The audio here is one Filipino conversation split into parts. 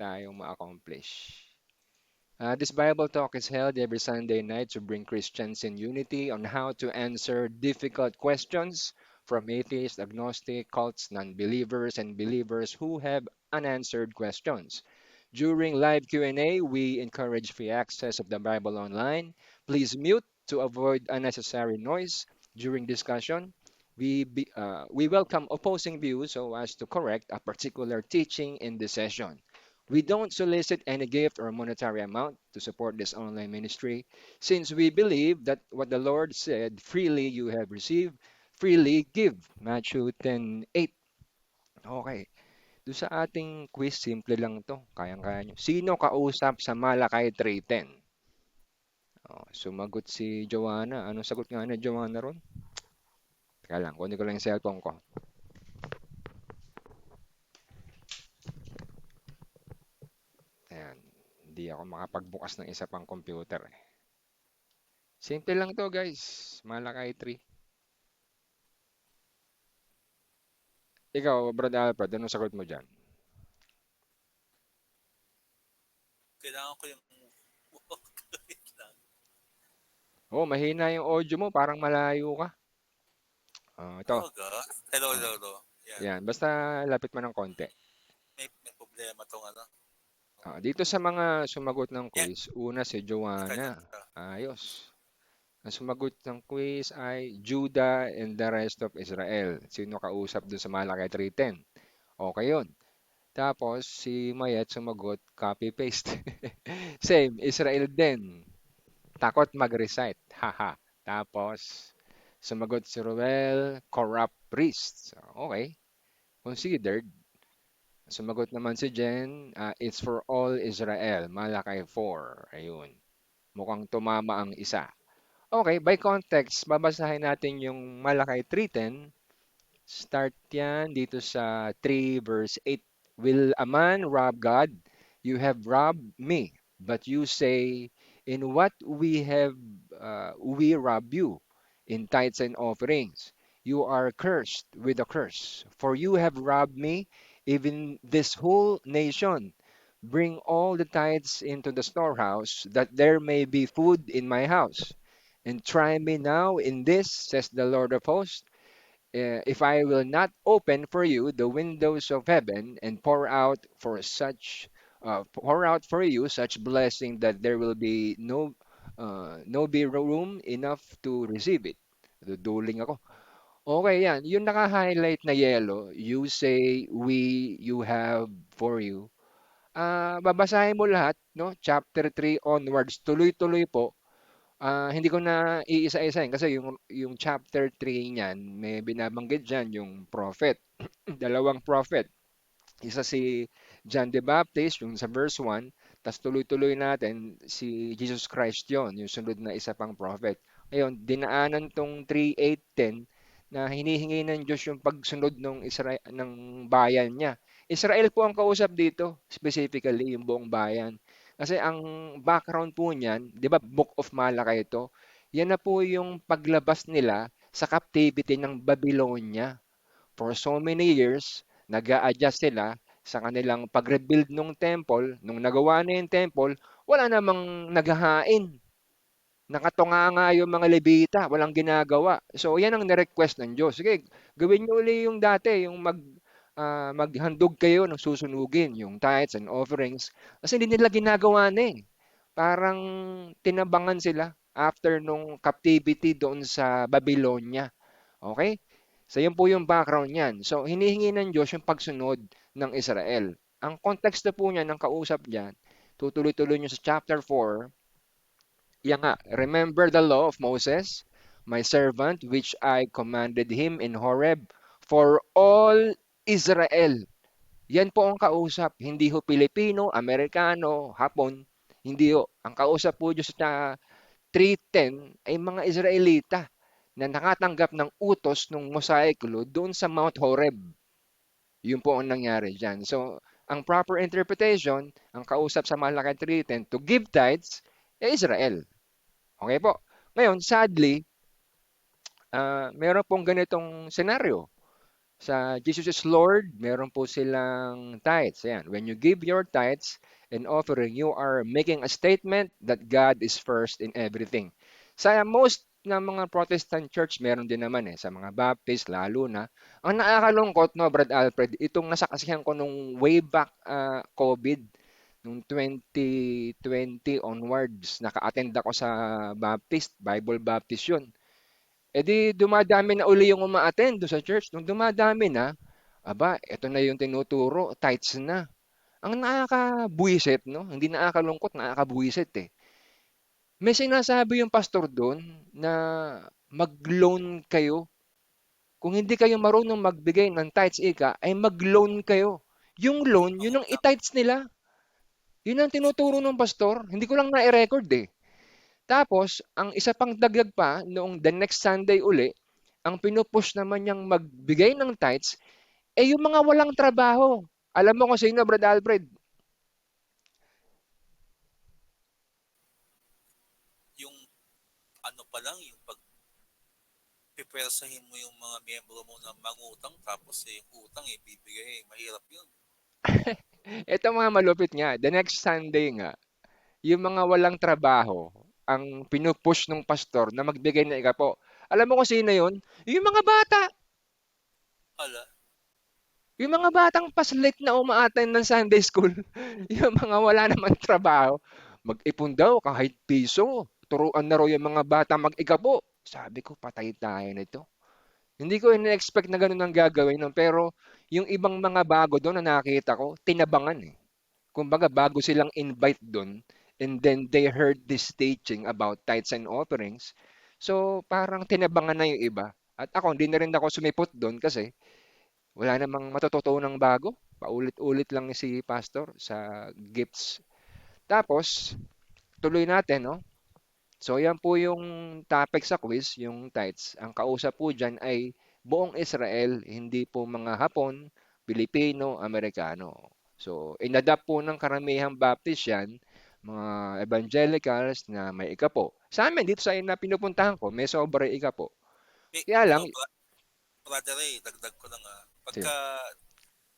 tayong ma-accomplish. This Bible talk is held every Sunday night to bring Christians in unity on how to answer difficult questions from atheists, agnostic, cults, non-believers, and believers who have unanswered questions. During live Q&A, we encourage free access of the Bible online. Please mute to avoid unnecessary noise during discussion. We welcome opposing views so as to correct a particular teaching in the session. We don't solicit any gift or monetary amount to support this online ministry since we believe that what the Lord said, freely you have received, freely give. Matthew 10:8. Okay. Doon sa ating quiz, simple lang to. Kayang-kaya nyo. Sino kausap sa Malakay 3:10? Oh, sumagot si Joanna. Anong sagot nga na Joanna ron? Teka lang, kunin ko lang yung cellphone ko. Ayan. Hindi ako makapagbukas ng isa pang computer. Simple lang to guys. Malakay 3. Ikaw, Brad Alfred, anong sagot mo dyan? Kailangan ko yung wait lang. Oh, mahina yung audio mo. Parang malayo ka. Ito. Talaga? Hello, hello, Ah, hello. Yan. yan. Basta lapit mo ng konti. May problema tong ano. Dito sa mga sumagot ng Yan. quiz, una si Teka, Joanna. teka. Ayos. Ang sumagot ng quiz ay Judah and the rest of Israel. Sino kausap dun sa Malakay 3:10? Okay yun. Tapos si Mayet sumagot copy-paste. Same, Israel din. Takot mag-recite. Haha. Tapos sumagot si Ruel, corrupt priests. Okay, considered. Sumagot naman si Jen, it's for all Israel. Malakay 4. Ayun. Mukhang tumama ang isa. Okay, by context, babasahin natin yung Malakay 3:10. Start yan dito sa 3 verse 8. Will a man rob God? You have robbed me. But you say, in what we rob you? In tithes and offerings. You are cursed with a curse. For you have robbed me, even this whole nation. Bring all the tithes into the storehouse, that there may be food in my house. And try me now in this, says the Lord of hosts, if I will not open for you the windows of heaven and pour out for you such blessing that there will be no be room enough to receive it. Duduling ako. Okay, yan. Yung naka-highlight na yellow, you say, we, you have, for you. Babasahin mo lahat, no? Chapter 3 onwards, tuloy-tuloy po. Hindi ko na iisa-isahin kasi yung chapter 3 niyan, may binabanggit diyan yung prophet, dalawang prophet. Isa si John the Baptist, yung sa verse 1, tas tuloy-tuloy natin si Jesus Christ yon, yung sunod na isa pang prophet. Ngayon, dinaanan tong 3, 8, 10 na hinihingi ng Diyos yung pagsunod ng Israel ng bayan niya. Israel po ang kausap dito, specifically yung buong bayan. Kasi ang background po niyan, 'di ba, Book of Malakay ito. Yan na po yung paglabas nila sa captivity ng Babylonia. For so many years, nag-a-adjust sila sa kanilang pag-rebuild ng temple. Nung nagawa na yung temple, wala namang naghahain. Nakatunganga yung mga Levita, walang ginagawa. So, yan ang ni-request ng Diyos. Sige, gawin niyo uli yung dati, yung maghandog kayo ng susunugin, yung tithes and offerings. Kasi hindi nila ginagawa na eh. Parang tinabangan sila after nung captivity doon sa Babylonia. Okay? So, yun po yung background niyan. So, hinihingi ng Diyos yung pagsunod ng Israel. Ang context na po niya ng kausap diyan, tutuloy-tuloy niyo sa chapter 4, yan nga, remember the law of Moses, my servant, which I commanded him in Horeb for all Israel. Yan po ang kausap, hindi ho Pilipino, Amerikano, Hapon, hindi ho. Ang kausap po Diyos sa 3:10 ay mga Israelita na nakatanggap ng utos ng Mosaic Law doon sa Mount Horeb. Yun po ang nangyari dyan. So, ang proper interpretation, ang kausap sa Malachi 3:10 to give tithes, Israel. Okay po. Ngayon, sadly, meron pong ganitong senaryo. Sa Jesus is Lord, meron po silang tithes. Ayan. When you give your tithes and offering, you are making a statement that God is first in everything. Sa most ng mga Protestant church, meron din naman eh. Sa mga Baptist, lalo na. Ang nakakalungkot, no, Brad Alfred, itong nasakasihan ko nung way back COVID, nung 2020 onwards, naka-attend ako sa Baptist, Bible Baptist yun. Eh di dumadami na uli yung uma-attend doon sa church. Nung dumadami na, aba, eto na yung tinuturo, tights na. Ang nakakabuwisit, no? Hindi nakakalungkot, nakakabuwisit eh. May sinasabi yung pastor doon na mag-loan kayo. Kung hindi kayo marunong magbigay ng tithes ika, ay mag-loan kayo. Yung loan, yun ang Mangutang. i-tithes nila. Yun ang tinuturo ng pastor. Hindi ko lang na-record eh. Tapos, ang isa pang dagdag pa, noong the next Sunday uli, ang pinupush naman niyang magbigay ng tithes, eh yung mga walang trabaho. Alam mo kung sino, Brad Alfred? Yung ano pa lang, yung pag pipersahin mo yung mga miyembro mo na mangutang tapos yung utang bibigay. Mahirap yun. Ito mga malupit nga. The next Sunday nga, yung mga walang trabaho, ang pinupush ng pastor na magbigay ng ikapo. Alam mo kung sino yun? Yung mga bata. Ala, Yung mga batang paslit na umaattend ng Sunday school. Yung mga wala naman trabaho. Mag-ipon daw kahit piso. Turuan na raw yung mga bata mag-ikapo. Sabi ko, patay tayo nito. Hindi ko ina-expect na gano'n ang gagawin nun, pero yung ibang mga bago do'n na nakita ko, tinabangan eh. Kumbaga bago silang invite do'n, and then they heard this teaching about tithes and offerings, so parang tinabangan na yung iba. At ako, hindi na rin ako sumipot do'n kasi wala namang matututunang bago. Paulit-ulit lang si pastor sa gifts. Tapos, tuloy natin, no? So, yan po yung topic sa quiz, yung tithes. Ang kausap po dyan ay buong Israel, hindi po mga Hapon, Pilipino, Amerikano. So, inadapt po ng karamihang Baptist yan, mga evangelicals na may ikapo. Sa amin, dito sa na pinupuntahan ko, may sobre ikapo. may, Kaya lang, brother dagdag ko lang sige, pagka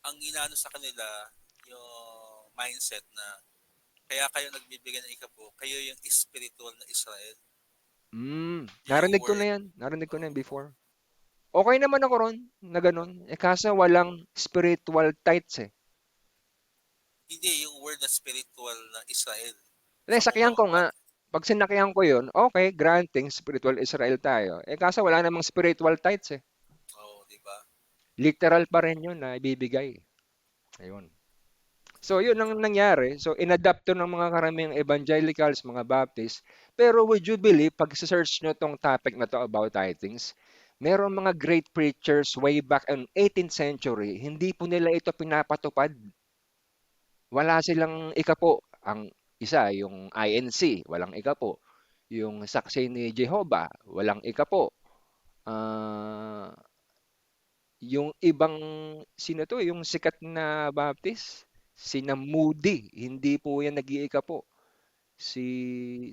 ang inaano sa kanila, yung mindset na kaya kayo nagbibigay ng ikapo, kayo yung spiritual na Israel. Yun yung narinig ko na word. yan. Narinig ko na yan Uh, before. Okay naman ako ron, na ganun. Eh, kaso walang spiritual tithes eh. hindi, yung word na spiritual na Israel. Hindi, Sa kung sakyan ko nga. Pag sinakyan ko yun, okay, granting, spiritual Israel tayo. Eh, kaso wala namang spiritual tithes eh. oh, di ba? Literal pa rin yun na ibibigay. Ayun. So, yun ang nangyari. So, inadapt to ng mga karaming evangelicals, mga Baptists. Pero would you believe, pag search nyo tong topic na to about tithings, meron mga great preachers way back in 18th century, hindi po nila ito pinapatupad. Wala silang ikapo. Ang isa, yung INC, walang ikapo. Yung Saksi ni Jehovah, walang ikapo. Ah, yung ibang, sino to, yung sikat na Baptist, sina Moody, hindi po yan nag-iikapo. Si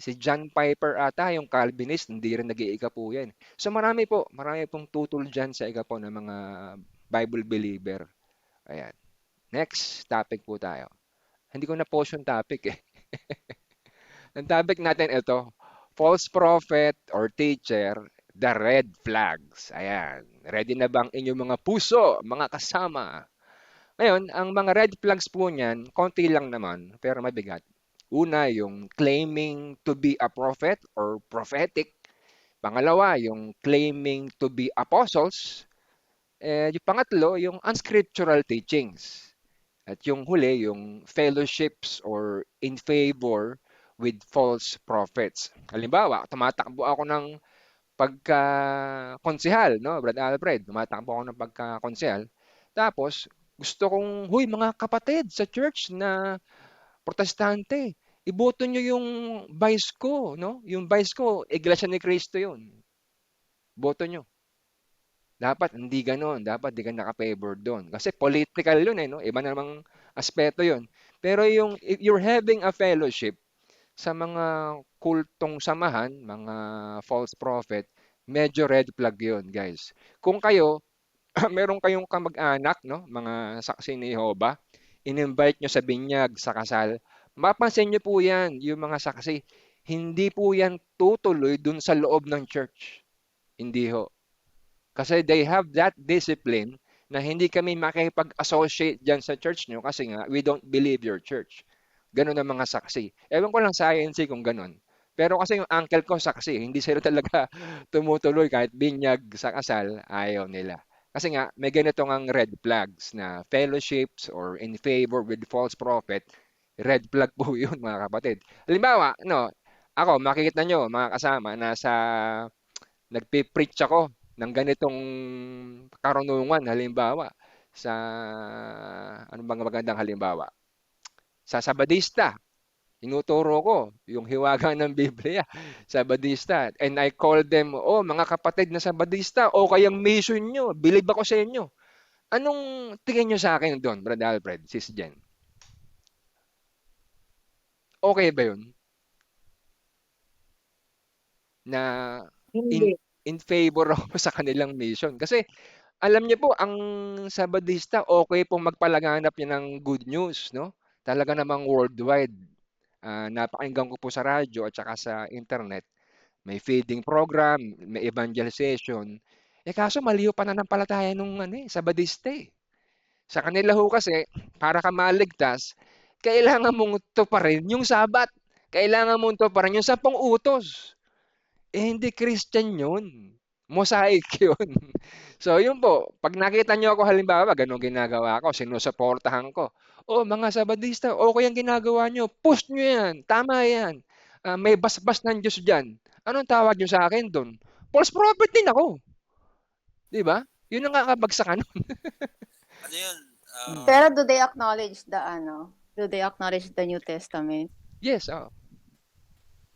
si John Piper ata, yung Calvinist, hindi rin nag-iikapo yan. So marami pong tutol dyan sa ikapo ng mga Bible believer. Ayan. Next topic po tayo. Hindi ko na-post yung topic eh. Ang topic natin ito, false prophet or teacher, the red flags. Ayan. Ready na bang inyong mga puso, mga kasama? Ngayon, ang mga red flags po niyan, konti lang naman, pero mabigat. Una, yung claiming to be a prophet or prophetic. Pangalawa, yung claiming to be apostles. Yung pangatlo, yung unscriptural teachings. At yung huli, yung fellowships or in favor with false prophets. Halimbawa, tumatakbo ako ng pagka-konsehal, no, Brad Alfred, tumatakbo ako ng pagka-konsehal. Tapos, gusto kong, huy, mga kapatid sa church na protestante, iboto nyo yung vice ko, no? Yung vice ko, Iglesia ni Cristo yun. Boto nyo. Dapat hindi gano'n, dapat di ka naka-favor do'n. Kasi political 'yun, eh, 'no? Iba namang aspeto 'yun. Pero yung if you're having a fellowship sa mga kultong samahan, mga false prophet, medyo red flag 'yun, guys. Kung kayo meron kayong kamag-anak, no, mga saksi ni Jehovah, in-invite nyo sa binyag, sa kasal, mapapansin nyo po yan, yung mga saksi, hindi po yan tutuloy dun sa loob ng church. Hindi ho. Kasi they have that discipline na hindi kami makipag-associate dyan sa church nyo kasi nga, we don't believe your church. Ganun ang mga saksi. Ewan ko lang sa INC kung ganun. Pero kasi yung uncle ko saksi, hindi sila talaga tumutuloy kahit binyag sa kasal, ayaw nila. Kasi nga, may ganito ngang red flags na fellowships or in favor with false prophet, red flag po yun mga kapatid. Halimbawa, no, ako, makikita nyo mga kasama na sa nagpe-preach ako ng ganitong karunungan, halimbawa, sa ano bang magandang halimbawa? Sa Sabadista, tinuturo ko yung hiwaga ng Biblia sa Badista. And I call them, oh, mga kapatid na sa Badista, o kayang mission nyo, believe ako sa inyo. Anong tingin nyo sa akin doon, Brad Alfred, Sis Jen? Okay ba yun? Na in Hindi. in favor ako sa kanilang mission. Kasi alam niyo po, ang Sabadista, okay pong magpalaganap yan ng good news, no? Talaga namang worldwide. Napakinggan ko po sa radyo at saka sa internet. May feeding program, may evangelization. Eh kaso mali yung pananampalataya nung ano, Sabadista eh. Sa kanila ho kasi, para ka maligtas, kailangan mong tuparin yung Sabat. Kailangan mong tuparin yung 10 utos. Eh hindi Christian yun. Mosaic yun. So yun po, pag nakita nyo ako halimbawa, ganun ginagawa ko, sinusuportahan ko. Oh, mga Sabadista, okay ang ginagawa nyo. Push nyo yan. Tama yan. May basbas ng Diyos dyan. Anong tawag nyo sa akin doon? False prophet din ako. Di ba? Yun ang kakabagsakan. Ano yun? Mm. Pero do they acknowledge the ano? Do they acknowledge the New Testament? Yes, oh.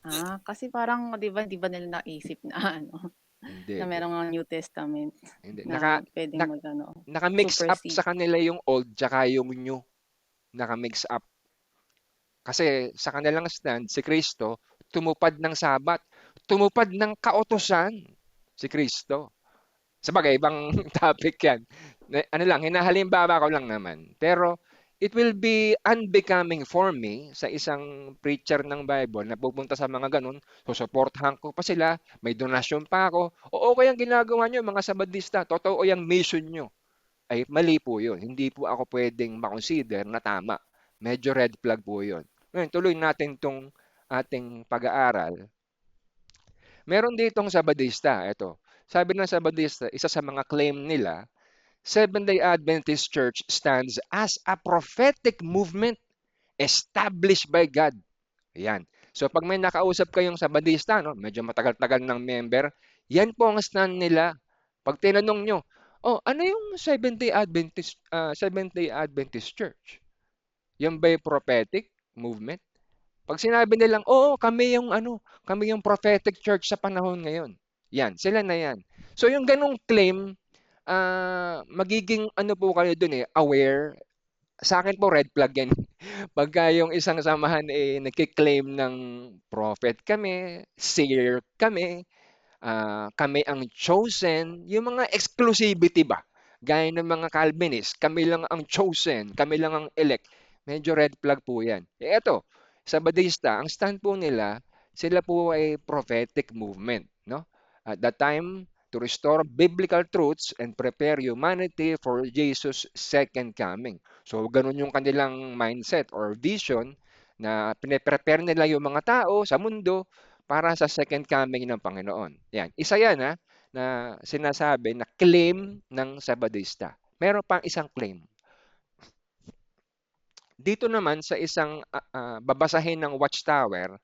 Di- Kasi parang 'di ba nila naisip na ano, Hindi, na hindi. merong mga New Testament Hindi. na puwedeng Nak- mag-ano, naka-mix up supersede. sa kanila yung old tsaka yung new. Naka-mix up. Kasi sa kanilang stand, si Kristo tumupad ng sabat, tumupad ng kautusan si Kristo. Sabagay, ibang topic yan. Ano lang, hinahalimbawa ko lang naman. Pero it will be unbecoming for me sa isang preacher ng Bible na pupunta sa mga ganun, susuportahan ko pa sila, may donasyon pa ako. Oo, okay ang ginagawa nyo, mga Sabadista, totoo yung mission nyo. Ay mali po yun. Hindi po ako pwedeng makonsider na tama. Medyo red flag po yun. Ngayon, tuloy natin tong ating pag-aaral. Meron ditong Sabadista. Ito. Sabi ng Sabadista, isa sa mga claim nila, Seventh-day Adventist Church stands as a prophetic movement established by God. Ayan. So pag may nakausap kayong Sabadista, no, medyo matagal-tagal ng member, yan po ang stand nila. Pag tinanong nyo, oh, ano yung Seventh-day Adventist Church? Yan ba yung prophetic movement? Pag sinabi nilang, oo, kami yung prophetic church sa panahon ngayon. Yan, sila na yan. So yung ganong claim, magiging ano po kayo dun eh, aware. Sa akin po, red flag yan. Pagka yung isang samahan eh, nagkiklaim ng prophet kami, seer kami, kami ang chosen, yung mga exclusivity ba? Gaya ng mga Calvinist, kami lang ang chosen, kami lang ang elect. Medyo red flag po yan. Eh eto, sa Badista, ang stand po nila, sila po ay prophetic movement. No? At that time, to restore biblical truths and prepare humanity for Jesus' second coming. So, ganun yung kanilang mindset or vision na pine-prepare nila yung mga tao sa mundo para sa second coming ng Panginoon. Yan. Isa yan na sinasabi na claim ng Sabadista. Meron pang isang claim. Dito naman sa isang babasahin ng Watchtower,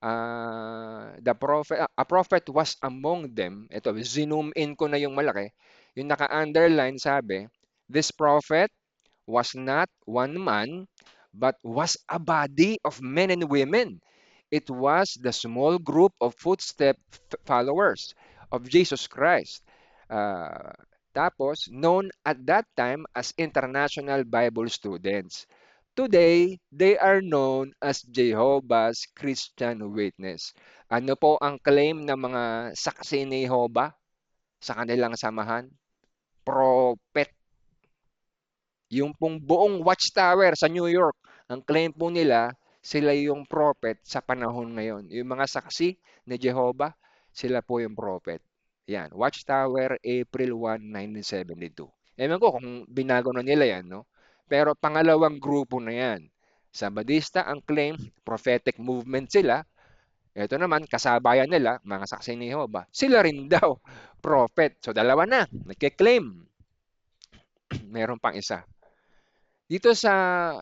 a prophet was among them. Ito, zoom in ko na yung malaki. Yung naka-underline sabi, this prophet was not one man, but was a body of men and women. It was the small group of footstep followers of Jesus Christ. Uh, Tapos, known at that time as International Bible Students. Today, they are known as Jehovah's Christian Witness. Ano po ang claim ng mga saksi ni Jehovah sa kanilang samahan? prophet. Yung pong buong watchtower sa New York, ang claim po nila, sila yung prophet sa panahon ngayon. Yung mga saksi ni Jehovah, sila po yung prophet. Yan, Watchtower, April 1, 1972. Ewan ko kung binago na nila yan, no? Pero pangalawang grupo na yan. Sabadista ang claim, prophetic movement sila. Ito naman, kasabayan nila, mga saksi ni Jehovah. Sila rin daw, prophet. So dalawa na, nagke-claim. Meron pang isa. Dito sa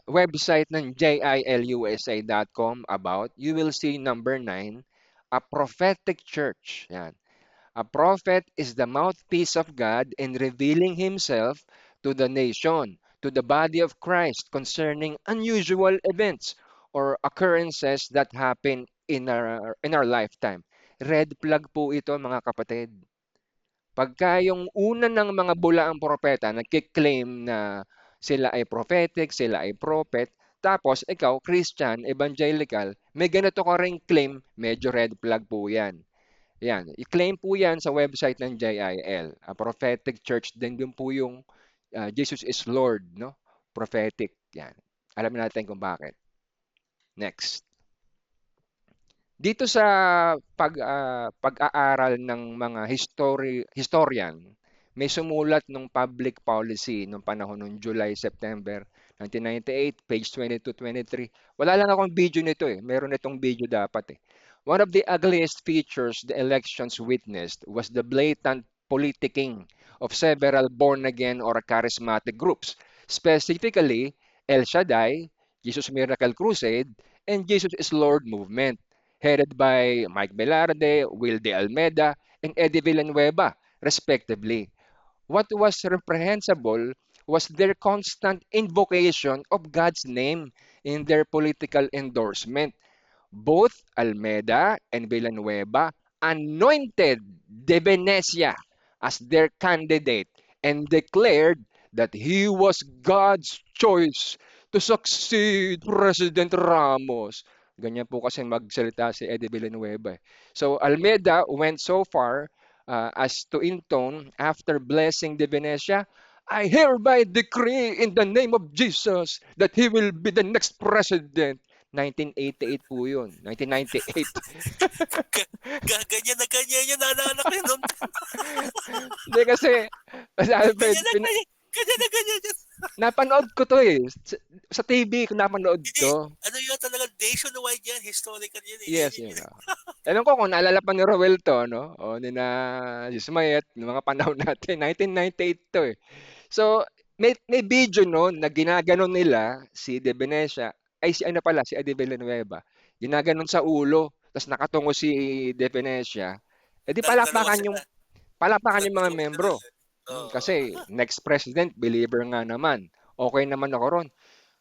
website ng jilusa.com about, you will see number 9, a prophetic church. Yan. A prophet is the mouthpiece of God in revealing himself to the nation, to the body of Christ concerning unusual events or occurrences that happen in our lifetime. Red flag po ito, mga kapatid. Pagka yung una ng mga bulaang propeta nagke-claim na sila ay prophetic, sila ay prophet, tapos ikaw, Christian, evangelical, may ganito ka ring claim, medyo red flag po yan. Yan, i-claim po yan sa website ng JIL. A prophetic church din po yung Jesus is Lord, no? Prophetic, yan. Alam natin kung bakit. Next. Dito sa pag-aaral ng mga historian, may sumulat nung public policy nung panahon nung July, September 1998, page 22-23. Wala lang akong video nito eh. Meron itong video dapat eh. One of the ugliest features the elections witnessed was the blatant politicking of several born-again or charismatic groups, specifically El Shaddai, Jesus Miracle Crusade, and Jesus is Lord movement headed by Mike Velarde, Will De Almeida, and Eddie Villanueva, respectively. What was reprehensible was their constant invocation of God's name in their political endorsement. Both Almeida and Villanueva anointed De Venecia as their candidate and declared that he was God's choice to succeed President Ramos. Ganyan po kasi magsalita si Eddie Villanueva. So Almeida went so far as to intone after blessing De Venecia, I hereby decree in the name of Jesus that he will be the next president. 1988 po yun. 1998. Ganyan na ganyan yun, naalala ko yun noon. Hindi kasi, Alfred, Ganyan na ganyan. Ganyan na ganyan yun. napanood ko to eh. Sa TV ko napanood Hindi, to. ano yun talaga, nationwide yan, historical yan. Yes, yun. Alam ko kung naalala pa ni Roel to, no? O ni na Ismayet, ng mga panahon natin. 1998 to eh. So, may video noon na ginaganon nila si De Venecia, ay si ano pala, si Eddie Villanueva. Ginaganon sa ulo, tapos nakatungo si De Venecia. Eh di Dalawa sila. palakpakan yung mga Nagtulungan sila membro. doon. Oo. Kasi next president, believer nga naman. Okay naman ako ron.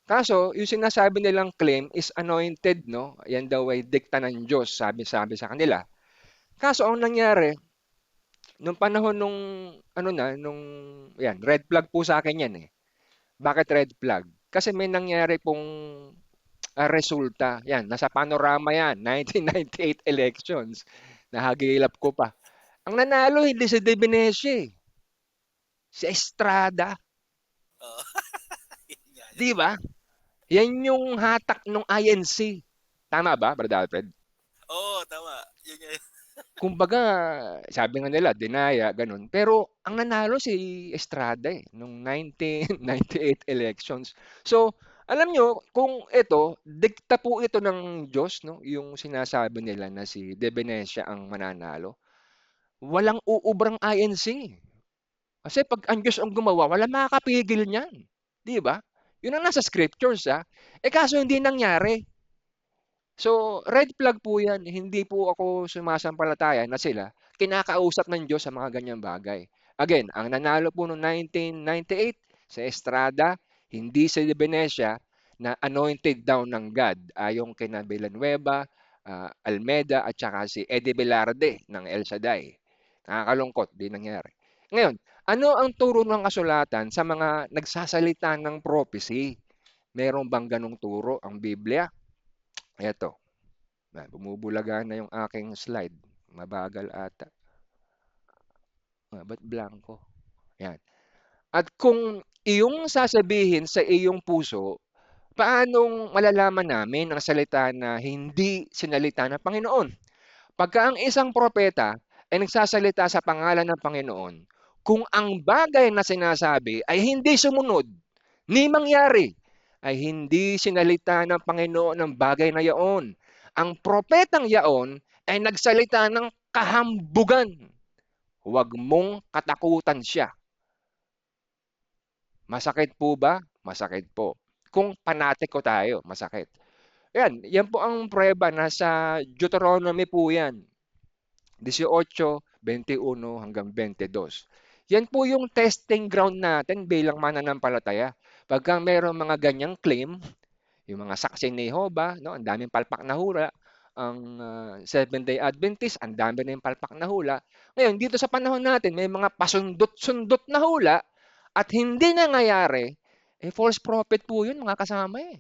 Kaso, yung sinasabi nilang claim is anointed, no? Yan daw ay dikta ng Diyos, sabi-sabi sa kanila. Kaso, ang nangyari, nung panahon nung, ano na, yan, red flag po sa akin yan eh. Bakit red flag? Kasi may nangyari pong resulta. Yan, nasa panorama yan, 1998 elections. Nahagilap ko pa. Ang nanalo hindi si De Venecia eh, si Estrada. Oo. Yun nga yun. Di ba? Yan yung hatak ng INC. Tama ba, Brother Alfred? Oo, tama. Yun nga yun. Kumbaga, sabi nga nila, dinaya, ganun. Pero ang nanalo si Estrada eh, nung 1998 elections. So, alam nyo, kung ito, dikta po ito ng Diyos, no? Yung sinasabi nila na si De Venecia ang mananalo. Walang uubrang INC. Kasi pag ang Diyos ang gumawa, wala makakapigil niyan. Di ba? Yun ang nasa scriptures, ha? Eh kaso hindi nangyari. So, red flag po yan. Hindi po ako sumasampalataya na sila kinakausap ng Diyos sa mga ganyang bagay. Again, ang nanalo po noong 1998 sa Estrada, hindi si De Venecia na anointed down ng God ayon kina Villanueva, Almeda at saka si Eddie Velarde ng El Shaddai. Nakakalungkot, di nangyari. Ngayon, ano ang turo ng kasulatan sa mga nagsasalita ng prophecy? Meron bang ganong turo ang Biblia? Eto, bumubulaga na yung aking slide. Mabagal ata. Ba't blanco? Yan. At kung iyong sasabihin sa iyong puso, paanong malalaman namin ang salita na hindi sinalita ng Panginoon? Pagka ang isang propeta ay nagsasalita sa pangalan ng Panginoon, kung ang bagay na sinasabi ay hindi sumunod, ni mangyari, ay hindi sinalita ng Panginoon ang bagay na yaon. Ang propetang yaon ay nagsalita ng kahambugan. Huwag mong katakutan siya. Masakit po ba? Masakit po. Kung panatiko tayo, masakit. Yan po ang pruweba, nasa Deuteronomy po yan. 18:21 hanggang 22. Yan po yung testing ground natin bilang mananampalataya. Pagka mayroong mga ganyang claim, yung mga saksi ni Jehovah, no, ang daming palpak na hula. Ang Seventh-day Adventist, ang dami na yung palpak na hula. Ngayon, dito sa panahon natin, may mga pasundot-sundot na hula at hindi nangyayari, false prophet po yun mga kasama eh.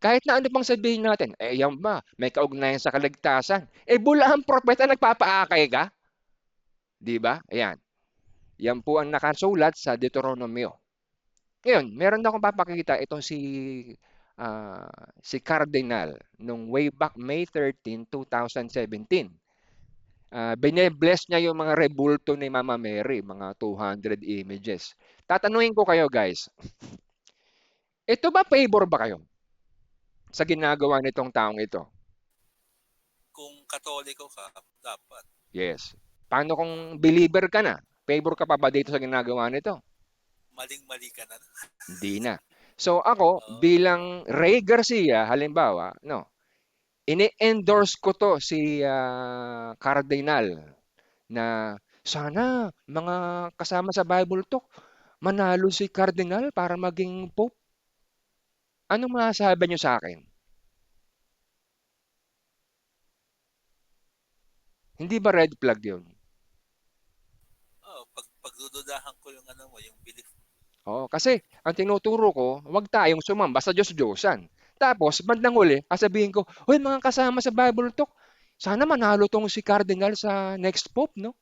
Kahit na ano pang sabihin natin, yan ba, may kaugnayan sa kaligtasan. Bulahang propeta nagpapaakay ka? Di ba? Ayan. Yan po ang nakasulat sa Deuteronomio. Ngayon, meron akong papakita itong si Cardinal nung way back May 13, 2017. Bine-bless niya yung mga rebulto ni Mama Mary, mga 200 images. Tatanungin ko kayo guys, ito ba favor ba kayo sa ginagawa nitong taong ito? Kung katoliko ka, dapat. Yes. Paano kung believer ka na? Favor ka pa ba dito sa ginagawa nito? Maling-mali ka na. Hindi na. So ako, bilang Ray Garcia, halimbawa, no, ini-endorse ko to si Cardinal na sana mga kasama sa Bible Talk, manalo si Cardinal para maging Pope. Anong masasabi niyo sa akin? Hindi ba red flag yun? Pagdududahan ko yung ano mo, yung belief. Oo, kasi ang tinuturo ko, huwag tayong sumamba sa Diyos-Diyosan. Tapos, bandang huli, sasabihin ko, "Hoy, mga kasama sa Bible Talk, sana manalo tong si Cardinal sa next Pope, no?"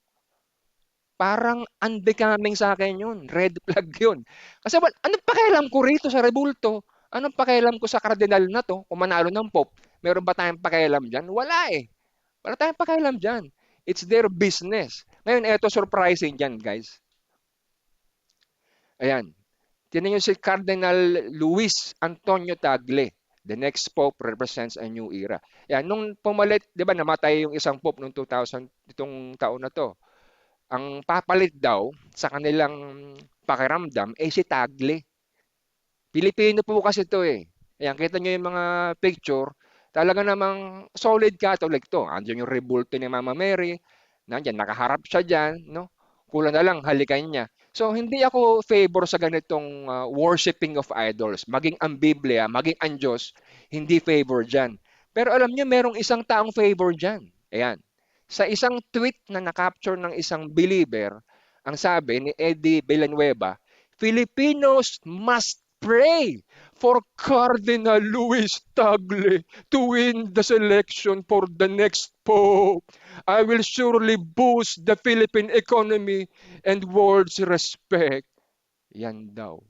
Parang unbecoming sa akin yun. Red flag yun. Kasi anong pakialam ko rito sa rebulto? Anong pakialam ko sa Cardinal na to kung manalo ng Pope? Meron ba tayong pakialam dyan? Wala eh. Wala tayong pakialam dyan. It's their business. Ngayon, eto surprising dyan, guys. Ayan. Tinan niyo si Cardinal Luis Antonio Tagle. The next Pope represents a new era. Yan, nung pumalit, di ba, namatay yung isang Pope noong 2000, itong taon na to. Ang papalit daw sa kanilang pakiramdam si Tagle. Pilipino po kasi to eh. Ayan, kita nyo yung mga picture. Talaga namang solid Catholic to. Andiyan yung rebulto ni Mama Mary. Nandiyan, nakaharap siya dyan. No? Kulang na lang, halikan niya. So, hindi ako favor sa ganitong worshiping of idols. Maging ang Biblia, maging ang Diyos, hindi favor dyan. Pero alam niyo, merong isang taong favor dyan. Ayan. Sa isang tweet na na-capture ng isang believer, ang sabi ni Eddie Villanueva, Filipinos must pray for Cardinal Luis Tagle to win the selection for the next Pope. I will surely boost the Philippine economy and world's respect. Yan daw.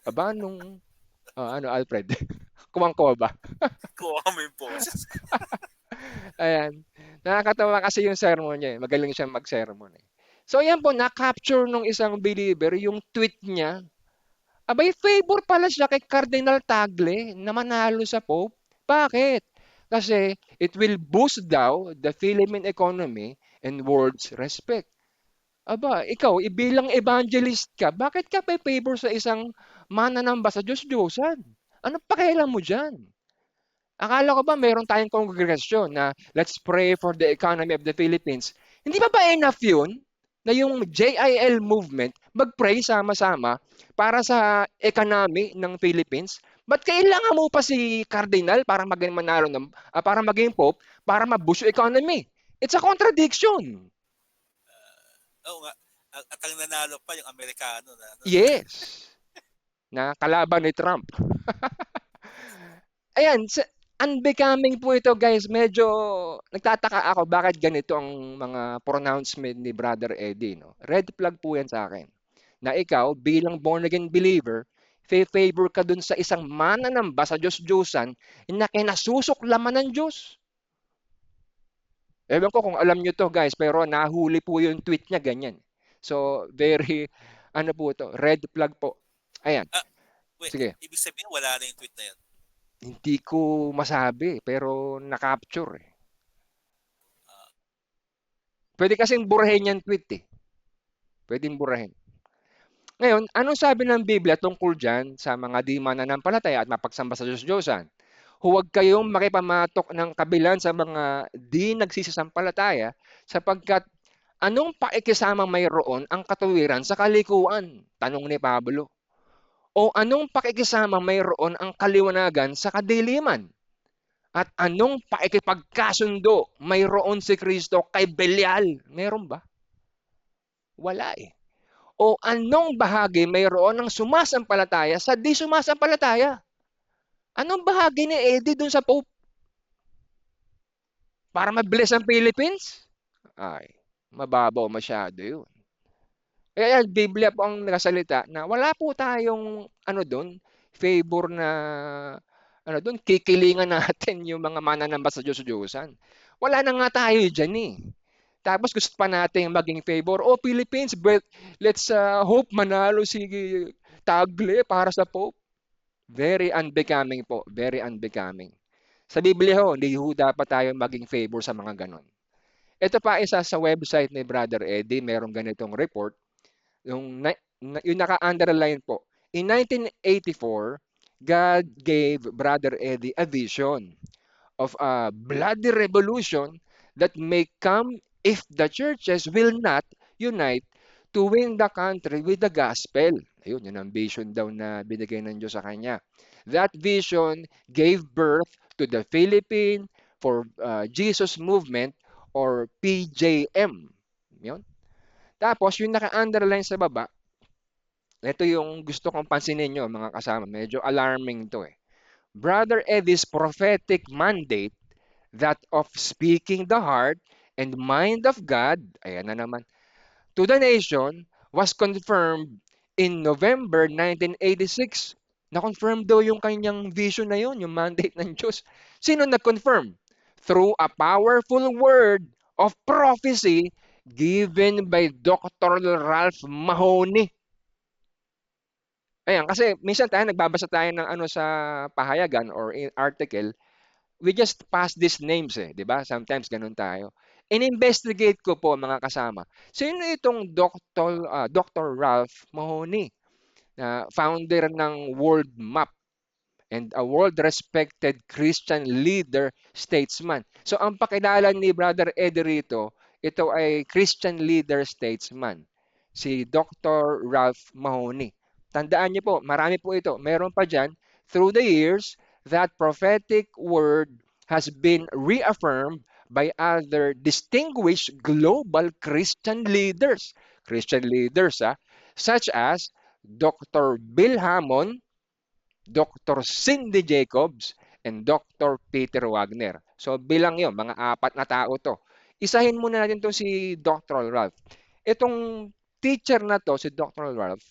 Aba, Alfred? Kumangko ba? Kuha mo yung boses. Ayan. Nakakatawa kasi yung sermon niya eh. Magaling siya mag-sermon eh. So yan po, na-capture nung isang believer yung tweet niya. Abay, favor pala siya kay Cardinal Tagle na manalo sa Pope. Bakit? Kasi it will boost daw the Philippine economy and world's respect. Aba, ikaw, bilang evangelist ka, bakit ka may favor sa isang mananamba sa Diyos-Diyosan? Anong pakialam mo dyan? Akala ko ba meron tayong kongregasyon na let's pray for the economy of the Philippines? Hindi ba enough yun? Na yung JIL movement mag-pray sama-sama para sa economy ng Philippines? Ba't kailangan mo pa si Cardinal para maging manalo para maging Pope para ma-boost yung economy? It's a contradiction. Oo nga. At ang nanalo pa yung Amerikano na. Ano? Yes. Na kalaban ni Trump. Ayan, unbecoming po ito guys. Medyo nagtataka ako bakit ganito ang mga pronouncement ni Brother Eddie. No? Red flag po yan sa akin. na ikaw bilang born again believer, favor ka dun sa isang mananamba sa Diyos-Diyosan na kinasusuklaman ng Diyos. Ewan ko kung alam nyo to guys, pero nahuli po yung tweet niya ganyan. So, very, ano po to, red flag po. Ayan, Ah, wait, sige. ibig sabihin wala na yung tweet na yan. Hindi ko masabi, pero na-capture eh. Ah, Pwede kasing burahin yung tweet eh. Pwedeng burahin. Ngayon, anong sabi ng Biblia tungkol dyan sa mga di mananampalataya at mapagsamba sa Diyos-Diyosan? Huwag kayong makipamatok ng kabilan sa mga di nagsisisampalataya sapagkat anong pakikisama mayroon ang katuwiran sa kalikuan? Tanong ni Pablo. O anong pakikisama mayroon ang kaliwanagan sa kadiliman? At anong pakikipagkasundo mayroon si Kristo kay Belial? Meron ba? Wala eh. O anong bahagi mayroon ng sumasampalataya sa di sumasampalataya? Anong bahagi ni Eddie dun sa Pope? Para ma-bless ang Philippines? Ay, mababaw masyado yun. Kaya Biblia po ang nakasalita na wala po tayong ano doon, favor na ano doon, kikilingan natin yung mga mananamba sa Diyos-Diyosan. Wala na nga tayo diyan eh. Tapos gusto pa natin maging favor. Oh, Philippines, but let's hope manalo si Tagle para sa Pope. Very unbecoming po. Very unbecoming. Sa Biblia ho, hindi ho dapat tayo maging favor sa mga ganon. Ito pa isa sa website ni Brother Eddie, merong ganitong report. Yung naka-underline po. In 1984, God gave Brother Eddie a vision of a bloody revolution that may come if the churches will not unite to win the country with the gospel. Ayun, yun ang vision daw na binigay ng Diyos sa kanya. That vision gave birth to the Philippine for Jesus Movement or PJM. Yun. Tapos, yung naka-underline sa baba, ito yung gusto kong pansinin nyo, mga kasama. Medyo alarming to eh. Brother Eddie's prophetic mandate, that of speaking the heart and mind of God, ayan na naman, to the nation, was confirmed in November 1986. Na-confirm daw yung kanyang vision na yun, yung mandate ng Diyos. Sino nag-confirm? Through a powerful word of prophecy given by Dr. Ralph Mahoney. Ayan, kasi minsan tayo nagbabasa tayo ng ano sa pahayagan or article, we just pass these names eh, 'di ba? Sometimes ganun tayo. In-investigate ko po mga kasama. Sino itong Dr. Ralph Mahoney, na founder ng World Map and a world-respected Christian leader, statesman. So ang pakilala ni Brother Eddie rito, ito ay Christian leader, statesman, si Dr. Ralph Mahoney. Tandaan niyo po, marami po ito. Meron pa dyan, through the years, that prophetic word has been reaffirmed by other distinguished global Christian leaders. Christian leaders, such as Dr. Bill Hammond, Dr. Cindy Jacobs, and Dr. Peter Wagner. So bilang yon, mga apat na tao to. Isahin muna natin to si Dr. Ralph. Itong teacher na to, si Dr. Ralph,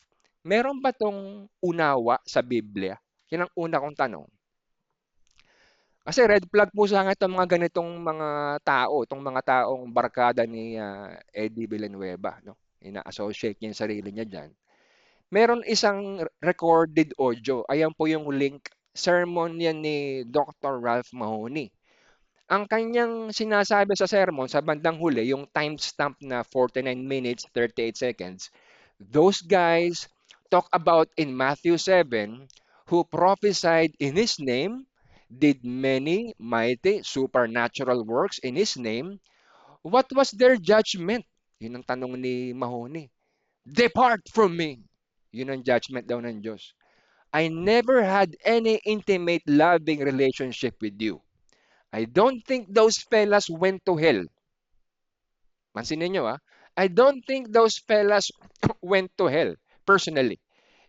meron ba tong unawa sa Biblia? Yan ang una kong tanong. Kasi red flag po sa akin itong mga ganitong mga tao, itong mga taong barkada ni Eddie Villanueva, no? Ina-associate niya yung sarili niya dyan. Meron isang recorded audio. Ayan po yung link. Sermon yan ni Dr. Ralph Mahoney. Ang kanyang sinasabi sa sermon, sa bandang huli, yung timestamp na 49 minutes, 38 seconds, those guys talk about in Matthew 7, who prophesied in His name, did many mighty supernatural works in His name. What was their judgment? Yun ang tanong ni Mahoney. Depart from me. Yun ang judgment daw ng Diyos. I never had any intimate loving relationship with you. I don't think those fellas went to hell. Mansinin nyo I don't think those fellas went to hell, personally.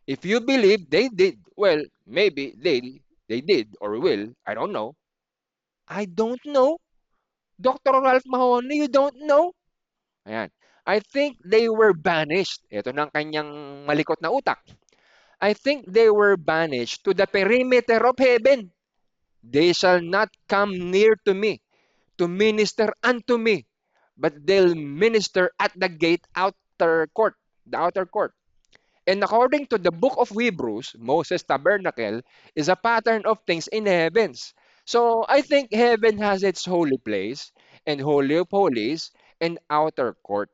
If you believe they did, well, maybe they did or will. I don't know. I don't know. Dr. Ralph Mahoney, you don't know? Ayan. I think they were banished. Ito ng kanyang malikot na utak. I think they were banished to the perimeter of heaven. They shall not come near to me to minister unto me, but they'll minister at the gate outer court, the outer court. And according to the book of Hebrews, Moses' tabernacle is a pattern of things in heavens. So I think heaven has its holy place and holy of holies and outer court.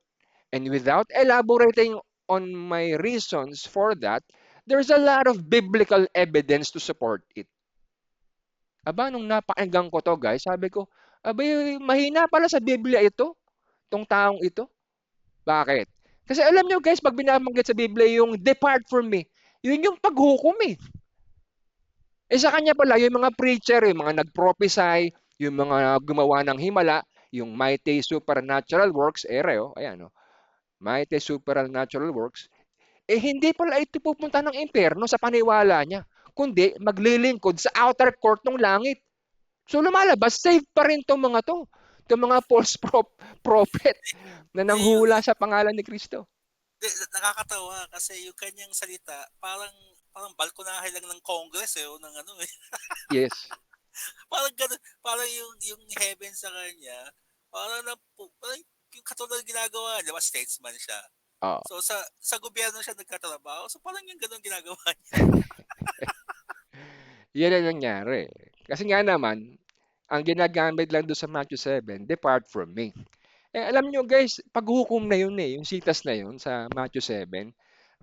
And without elaborating on my reasons for that, there's a lot of biblical evidence to support it. Aba, nung napakinggan ko to guys, sabi ko, abay, mahina pala sa Biblia ito, tong taong ito. Bakit? Kasi alam nyo guys, pag binabanggit sa Biblia yung depart from me, yun yung paghukom eh. Eh sa kanya pala, yung mga preacher, yung mga nag-prophesy, yung mga gumawa ng himala, yung mighty supernatural works, reo, ayan o, mighty supernatural works, eh hindi pala ito pupunta ng impyerno sa paniwala niya, kundi maglilingkod sa outer court ng langit. So lumalabas, safe pa rin tong mga to. Itong mga false prophet na Hindi, yung, nanghula sa pangalan ni Kristo. nakakatawa kasi yung kanyang salita, parang balkonahe lang ng Congress o ng ano eh. Yes. Parang ganun, parang yung heaven sa kanya, parang yung katulad ng ginagawa, di ba, statesman siya. Oh. So sa gobyerno siya nagkatrabaho. So parang yung ganun ginagawa niya. Yan ang nangyari. Kasi nga naman, ang ginagamit lang doon sa Matthew 7, depart from me. Eh, alam nyo guys, paghukom na yun eh, yung sitas na yun sa Matthew 7.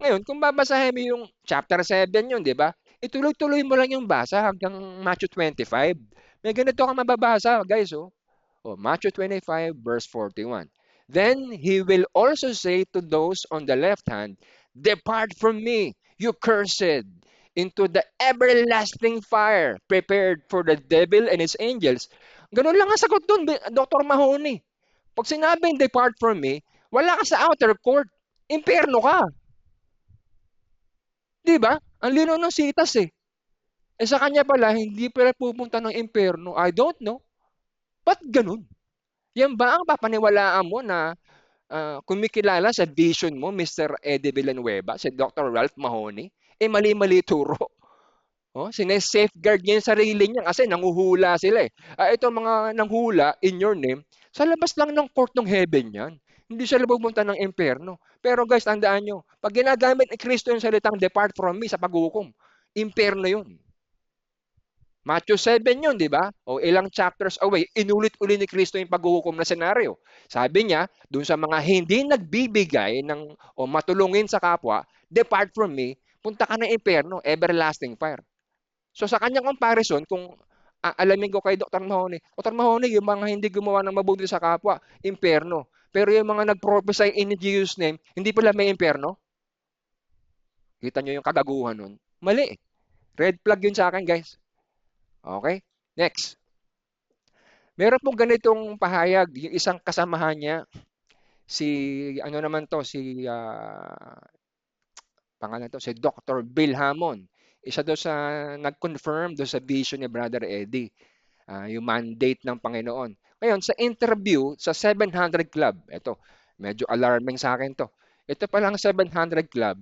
Ngayon, kung babasahin mo yung chapter 7 yun, di ba? Ituloy-tuloy mo lang yung basa hanggang Matthew 25. May ganito ka mababasa, guys, oh. Oh, Matthew 25, verse 41. Then he will also say to those on the left hand, depart from me, you cursed, into the everlasting fire prepared for the devil and his angels. Ganun lang ang sagot dun, Dr. Mahoney. Pag sinabing depart from me, wala ka sa outer court. Impyerno ka. Di ba? Ang lino ng sitas eh. Eh sa kanya pala, hindi pala pupunta ng impyerno. I don't know. Ba't ganun? Yan ba ang papaniwalaan mo na kumikilala sa vision mo, Mr. Eddie Villanueva, si Dr. Ralph Mahoney? Eh mali-mali turo. Oh, safeguard niya yung sarili niya kasi nanguhula sila eh. Ito mga nanghula in your name, sa labas lang ng court ng heaven yan. Hindi siya pupunta ng impyerno. Pero guys, tandaan nyo, pag ginagamit ni Kristo yung salitang depart from me sa paghukom, impyerno yun. Matthew 7 yun, di ba? O ilang chapters away, inulit-uli ni Kristo yung paghuhukom na senaryo. Sabi niya, dun sa mga hindi nagbibigay ng, o matulungin sa kapwa, depart from me, punta ka ng impyerno, everlasting fire. So sa kanyang comparison, kung alamin ko kay Dr. Mahoney, Dr. Mahoney, yung mga hindi gumawa ng mabuti sa kapwa, impyerno. Pero yung mga nag-prophesy in Jesus' name, hindi pala may impyerno? Kita nyo yung kagaguhan nun? Mali. Red flag yun sa akin, guys. Okay? Next. Meron pong ganitong pahayag, yung isang kasamahan niya, si, ano naman to, pangalan to, si Dr. Bill Hammond. Isa do sa nag-confirm do sa vision ni Brother Eddie, yung mandate ng Panginoon. Ngayon, sa interview sa 700 Club, ito, medyo alarming sa akin to. Ito palang 700 Club,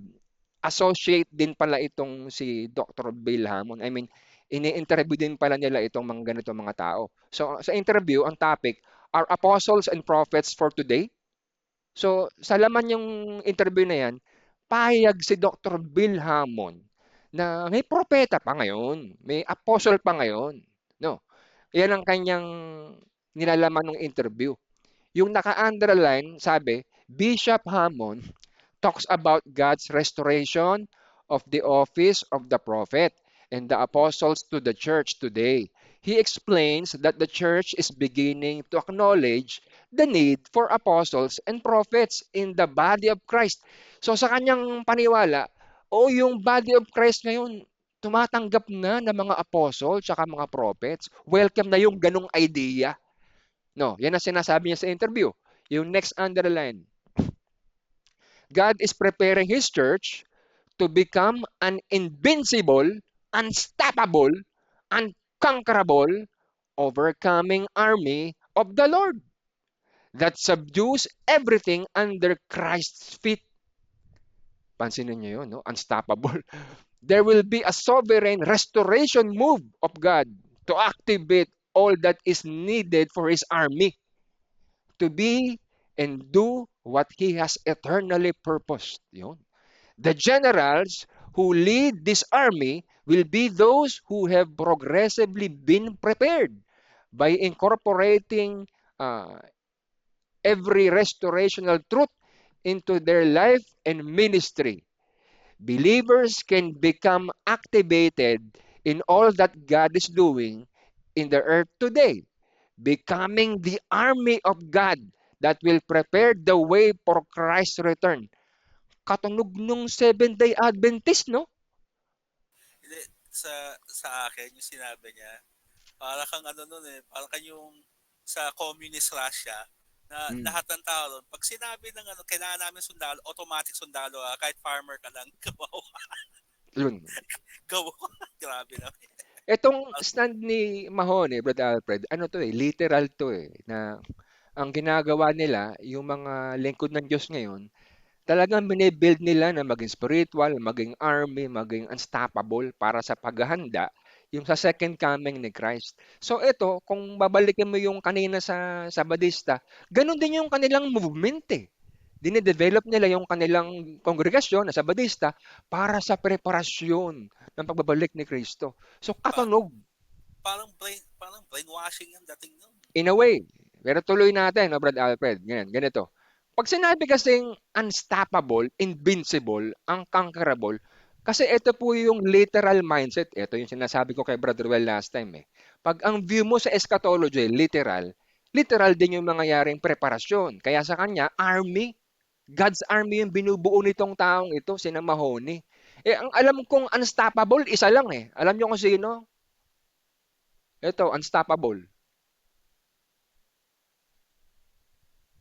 associate din pala itong si Dr. Bill Hammond. I mean, ini-interview din pala nila itong mga ganito mga tao. So, sa interview, ang topic, are apostles and prophets for today? So, sa laman yung interview na yan, pahayag si Dr. Bill Hammond na may propeta pa ngayon, may apostle pa ngayon. No, yan ang kanyang nilalaman ng interview. Yung naka-underline, sabi, Bishop Hammond talks about God's restoration of the office of the prophet and the apostles to the church today. He explains that the church is beginning to acknowledge the need for apostles and prophets in the body of Christ. So sa kanyang paniwala, yung body of Christ ngayon, tumatanggap na ng mga apostle at mga prophets. Welcome na yung ganong idea. No, yan ang sinasabi niya sa interview. Yung next underline, God is preparing His church to become an invincible, unstoppable, unconquerable, overcoming army of the Lord. that subdues everything under Christ's feet. Pansinin niyo yun, no? Unstoppable. There will be a sovereign restoration move of God to activate all that is needed for His army to be and do what He has eternally purposed. Yun. The generals who lead this army will be those who have progressively been prepared by incorporating uh, every restorational truth into their life and ministry. Believers can become activated in all that God is doing in the earth today, becoming the army of God that will prepare the way for Christ's return. Katunog nung Seventh-day Adventist, no? Hindi, sa akin, yung sinabi niya, para kang ano nun eh, para kang yung sa communist Russia, na Mm, lahat ng tao doon, pag sinabi ng ano, kailangan namin sundalo, automatic sundalo, kahit farmer ka lang, gawa, yun. gawa, grabe na. Etong stand ni Mahone, Brother Alfred, ano to eh, literal to eh, na ang ginagawa nila, yung mga lingkod ng Diyos ngayon, talagang bine-build nila na maging spiritual, maging army, maging unstoppable para sa paghahanda yung sa second coming ni Christ. So ito, kung babalikin mo yung kanina sa Sabadista, ganun din yung kanilang movement eh. Dine-develop nila yung kanilang kongregasyon na Sabadista para sa preparasyon ng pagbabalik ni Kristo. So Pa, katunog parang brainwashing yung dating nun. in a way. Pero tuloy natin, no, Brad Alfred. Ganyan, ganito. Pag sinabi kasing unstoppable, invincible, unconquerable, kasi ito po yung literal mindset. Ito yung sinasabi ko kay Brother Well last time eh. Pag ang view mo sa eschatology, literal, literal din yung mangyayaring preparasyon. Kaya sa kanya, army, God's army yung binubuo nitong taong ito, sina Mahoney. Eh, ang alam kong unstoppable, isa lang eh. Alam nyo kung sino? Ito, unstoppable.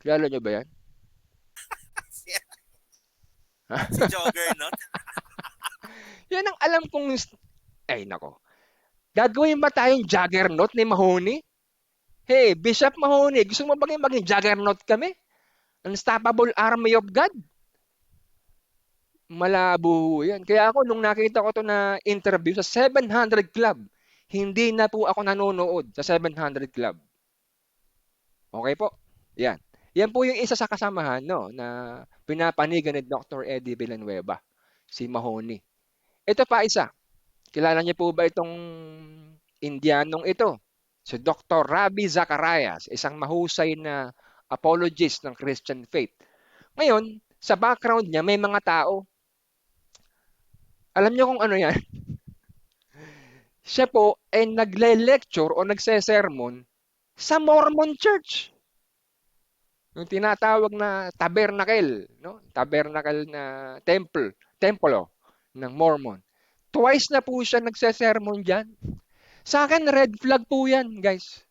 Kilala nyo ba yan? si, si Juggernaut. Yan ang alam kong... Ay, nako. Gagawin ba tayong juggernaut ni Mahoney? Hey, Bishop Mahoney, gusto mo ba maging juggernaut kami? Unstoppable Army of God? Malabo yan. Kaya ako, nung nakita ko to na interview sa 700 Club, hindi na po ako nanonood sa 700 Club. Okay po? Yan. Yan po yung isa sa kasamahan no, na pinapanigan ni Dr. Eddie Villanueva, si Mahoney. Ito pa isa. Kilala niyo po ba itong Indianong ito? Si Dr. Ravi Zacharias, isang mahusay na apologist ng Christian faith. Ngayon, sa background niya may mga tao. Alam niyo kung ano yan? Siya po ay nagle-lecture o nagse-sermon sa Mormon Church. Yung tinatawag na tabernacle, no? Tabernacle na templo ng Mormon. Twice na po siya nagse-sermon diyan. Sa akin, red flag po yan, guys.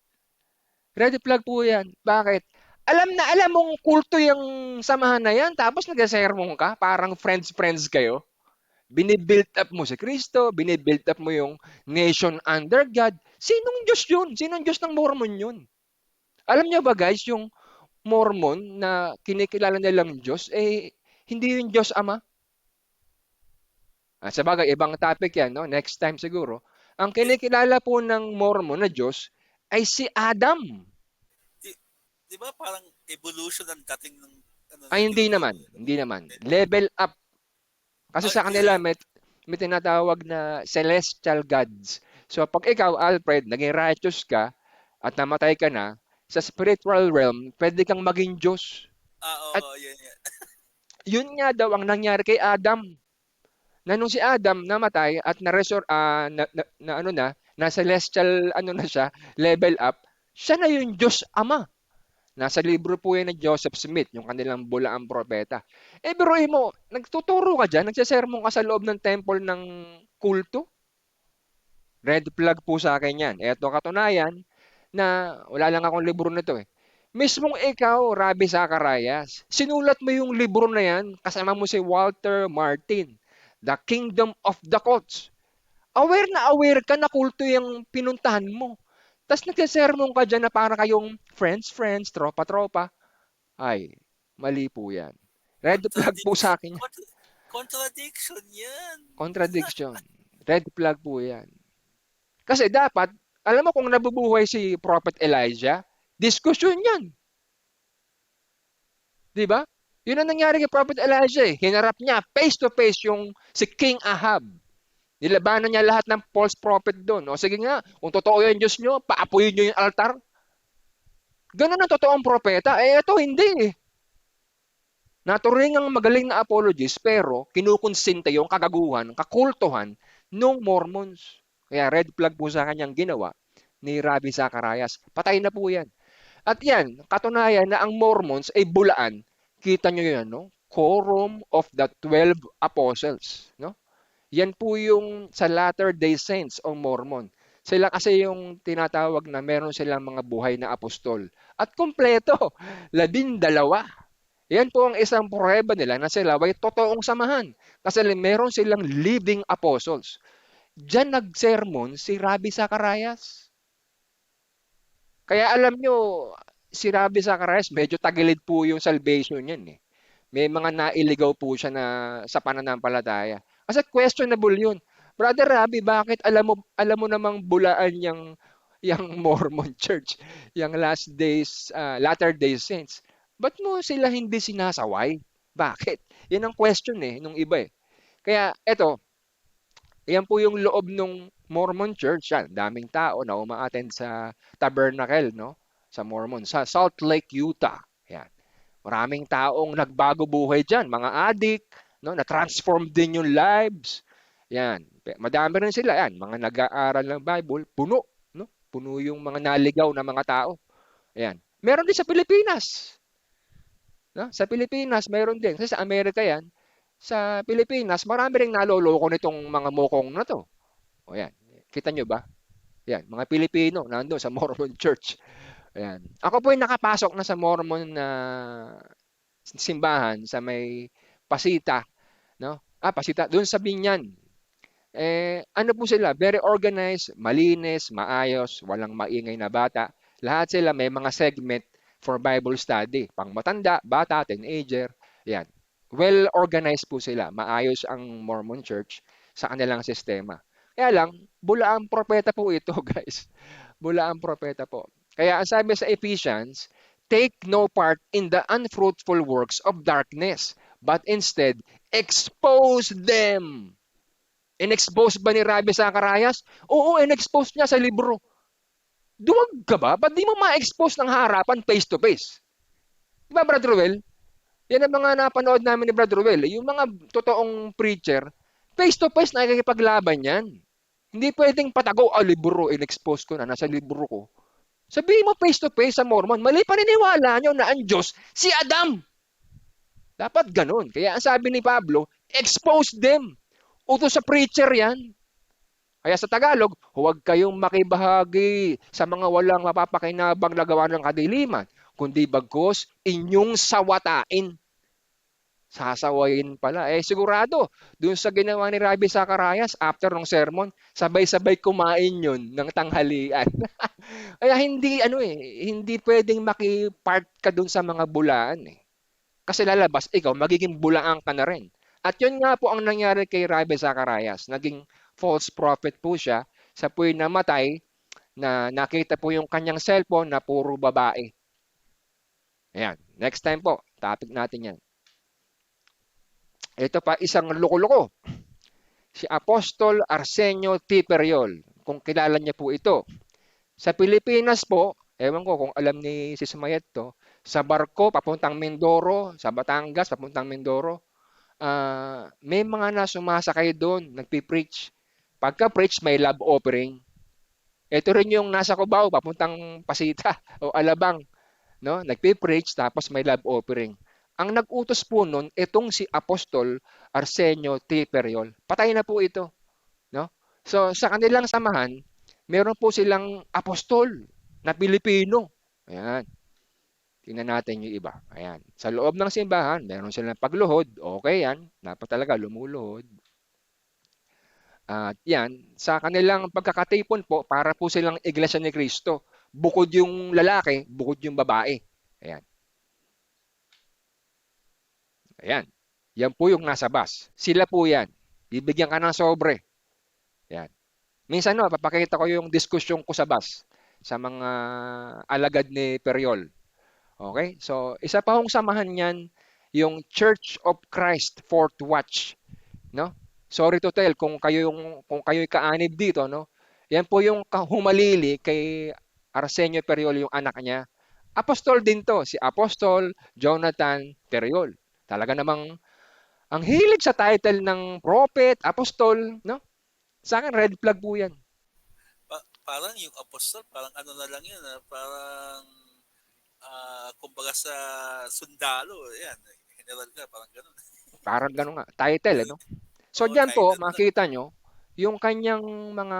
Red flag po yan. Bakit? Alam na alam mong kulto yung samahan na yan, tapos nag-sermon ka, parang friends-friends kayo. Binibuild up mo si Kristo, binibuild up mo yung nation under God. Sinong Diyos yun? Sinong Diyos ng Mormon yun? Alam niyo ba guys, yung Mormon na kinikilala nilang Diyos, eh, hindi yung Diyos Ama. Sa bagay, ibang topic yan, no? Next time siguro. Ang Di, kinikilala po ng Mormon na Diyos ay si Adam. di, di ba parang evolution ng dating ng ano Ay, na hindi naman. tinutukoy? Hindi naman. Level up. Kasi Oh, sa kanila hindi. may tinatawag na celestial gods. So pag ikaw, Alfred, naging righteous ka at namatay ka na, sa spiritual realm, pwede kang maging Diyos. At Oo, yan, yan. yun nga daw ang nangyari kay Adam. Na nung si Adam namatay at na celestial ano na siya, level up, siya na yung Diyos Ama. Nasa libro po yan ni Joseph Smith, yung kanilang bulaang propeta. Eh, biruin mo, nagtuturo ka dyan, nagsasermon ka sa loob ng temple ng kulto. Red flag po sa akin yan. Eto katunayan na wala lang akong libro nito eh. Mismong ikaw, Rabbi Zacharias, sinulat mo yung libro na yan, kasama mo si Walter Martin, The Kingdom of the Cults. Aware na aware ka na kulto yung pinuntahan mo. Tapos nagsasermon ka dyan na para kayong friends, tropa-tropa. Ay, mali po yan. Red flag po Contradiction. sa akin yan. Contradiction yan. Contradiction. Red flag po yan. Kasi dapat, alam mo kung nabubuhay si Prophet Elijah, diskusyon yan. Di ba? Yun ang nangyari kay Prophet Elijah eh. Hinarap niya face to face yung si King Ahab. Nilabanan niya lahat ng false prophet doon. O sige nga, kung totoo yung Diyos nyo, paapuyin nyo yung altar. Ganun ang totoong propeta. Eh, ito hindi eh. Naturing ang magaling na apologist pero kinukonsinte yung kagaguhan, kakultuhan ng Mormons. Kaya red flag po sa kanyang ginawa ni Rabbi Zacharias. Patay na po yan. At yan, katunayan na ang Mormons ay bulaan. Kita nyo yan, no? Quorum of the 12 Apostles, no? Yan po yung sa Latter-day Saints o Mormon. Sila kasi yung tinatawag na meron silang mga buhay na apostol. At kumpleto, 12. Yan po ang isang pruweba nila na sila ay totoong samahan. Kasi meron silang living apostles. Diyan nagsermon si Rabbi Zacharias. Kaya alam nyo, si Rabbi Zacharias, medyo tagilid po yung salvation niyan eh. May mga nailigaw po siya na sa pananampalataya. Kasi questionable yun. Brother Rabbi, bakit alam mo namang bulaan yung Mormon Church, yung Last Days, Latter Day Saints? Ba't mo sila hindi sinasaway? Bakit? Yan ang question eh, nung iba eh. Kaya eto, yan po yung loob ng Mormon Church. Yan, daming tao na umaattend sa tabernacle, no? Sa Mormon, sa Salt Lake, Utah. Yan. Maraming taong nagbago buhay diyan, mga addict, no, na-transform din yung lives. Yan. Madami rin sila yan, mga nag-aaral ng Bible, puno, no? Puno yung mga naligaw na mga tao. Ayan. Meron din sa Pilipinas, no? Sa Pilipinas meron din. Kasi sa Amerika yan, sa Pilipinas marami ring naloloko nitong mga mokong na to. O yan. Kita nyo ba? Yan, mga Pilipino nandoon sa Mormon Church. Ayan. Ako po ay nakapasok na sa Mormon na simbahan sa may Pasita, no? Pasita, doon sa Binyan. Ano po sila, very organized, malinis, maayos, walang maingay na bata. Lahat sila may mga segment for Bible study. Pang matanda, bata, teenager. Yan. Well organized po sila. Maayos ang Mormon Church sa kanilang sistema. Kaya lang, bula ang propeta po ito, guys. Bula ang propeta po. Kaya ang sabi sa Ephesians, take no part in the unfruitful works of darkness, but instead expose them. In-expose ba ni Rabbi Zacharias? Oo, in-expose niya sa libro. Duwag ka ba? Ba't di mo ma-expose ng harapan face to face? Di ba, Brother Ruel? Yan ang mga napanood namin ni Brother Ruel. Yung mga totoong preacher, face to face nakikipaglaban yan. Hindi pwedeng patago, libro, in-expose ko na, nasa libro ko. Sabihin mo face to face sa Mormon, mali paniniwala nyo na ang Diyos, si Adam. Dapat ganun. Kaya ang sabi ni Pablo, expose them. Utos sa preacher yan. Kaya sa Tagalog, huwag kayong makibahagi sa mga walang mapapakinabang na gawa ng kadiliman, kundi bagkus inyong sawatain. Sasawayin pala. Sigurado, dun sa ginawa ni Rabbi Zacharias, after ng sermon, sabay-sabay kumain yun ng tanghalian. Kaya hindi pwedeng makipart ka dun sa mga bulaan eh. Kasi lalabas, ikaw, magiging bulaan ka na rin. At yun nga po ang nangyari kay Rabbi Zacharias. Naging false prophet po siya. Sa po'y namatay na nakita po yung kanyang cellphone na puro babae. Ayan. Next time po, topic natin yan. Ito pa, isang loko-loko. Si Apostol Arsenio Tiperiol. Kung kilala niya po ito. Sa Pilipinas po, ewan ko kung alam ni Sis Mayet to, sa barko papuntang Mindoro, sa Batangas papuntang Mindoro, may mga na sumasakay doon, nagpi-preach. Pagka-preach, may love offering. Ito rin yung nasa Cubao, papuntang Pasita o Alabang, no? Nagpi-preach tapos may love offering. Ang nag-utos po nun, itong si Apostol Arsenio Tiperiol. Patay na po ito, no? So sa kanilang samahan, meron po silang apostol na Pilipino. Ayan. Tingnan natin yung iba. Ayan. Sa loob ng simbahan, meron silang pagluhod. Okay yan. Dapat talaga lumuluhod. At yan, sa kanilang pagkakatipon po, para po silang Iglesia ni Cristo. Bukod yung lalaki, bukod yung babae. Ayan. Ayan. Yan po yung nasa bus. Sila po yan. Bibigyan ka ng sobre. Yan. Minsan no, papakita ko yung diskusyon ko sa bus sa mga alagad ni Periol. Okay? So, isa pa hong samahan niyan yung Church of Christ Fourth Watch, no? Sorry to tell kung kayo'y kaanib dito, no? Yan po yung humalili kay Arsenio Periol yung anak niya. Apostol din to, si Apostol Jonathan Periol. Talaga namang ang hilig sa title ng prophet, apostol, no? Sa akin red flag po 'yan. Parang yung apostol, parang ano na lang yun, parang kumbaga sa sundalo, yan, general ka, parang ganun. Parang gano'n nga, title, no? So Oo, diyan po title lang. makita nyo yung kanyang mga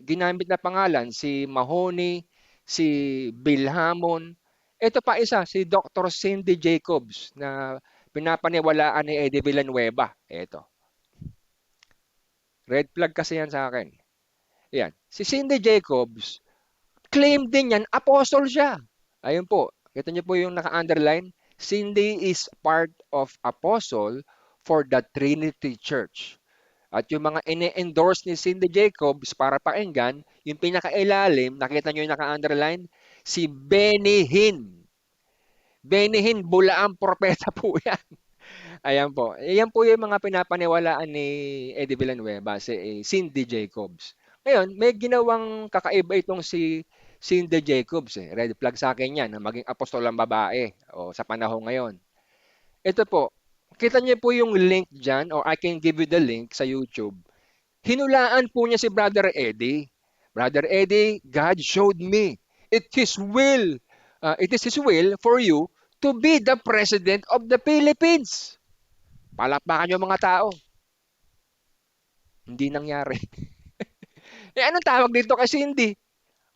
ginamit na pangalan, si Mahoney, si Bill Hammond. Ito pa isa, si Dr. Cindy Jacobs na pinapaniwalaan ni Eddie Villanueva. Ito. Red flag kasi yan sa akin. Yan. Si Cindy Jacobs, claim din yan, apostle siya. Ayun po. Kita niyo po yung naka-underline. Cindy is part of apostle for the Trinity Church. At yung mga ine-endorse ni Cindy Jacobs para pakinggan, yung pinakailalim, nakita nyo yung naka-underline, si Benny Hinn. Benny Hinn, bulaang propeta po yan. Ayan po. Yan po yung mga pinapaniwalaan ni Eddie Villanueva, si Cindy Jacobs. Ngayon, may ginawang kakaiba itong si Cindy Jacobs. Red flag sa akin yan, na maging apostol ang babae o sa panahon ngayon. Ito po, kita niyo po yung link dyan, or I can give you the link sa YouTube. Hinulaan po niya si Brother Eddie. Brother Eddie, God showed me. It is His will for you to be the President of the Philippines. Palakpakan niyo mga tao. Hindi nangyari. Anong tawag dito kasi hindi?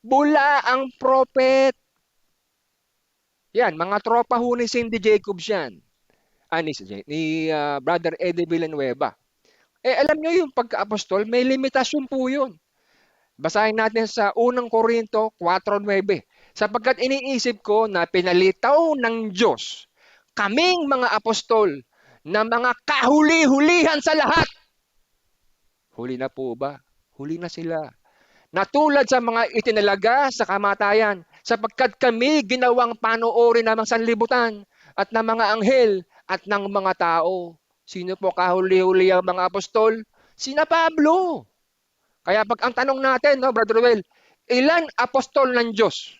Bula ang prophet. Yan, mga tropa ho ni Cindy Jacobs yan. Ni Brother Eddie Villanueva. Alam niyo yung pagka-apostol, may limitasyon po yun. Basahin natin sa unang Korinto 4:9. Sapagkat iniisip ko na pinalitaw ng Diyos kaming mga apostol na mga kahuli-hulihan sa lahat. Huli na po ba? Huli na sila. Natulad sa mga itinalaga sa kamatayan, sapagkat kami ginawang panoorin ng mga sanlibutan at ng mga anghel at ng mga tao. Sino po kahuli-huli ang mga apostol? Sina Pablo. Kaya pag ang tanong natin, no, Brother Well, ilan apostol ng Diyos?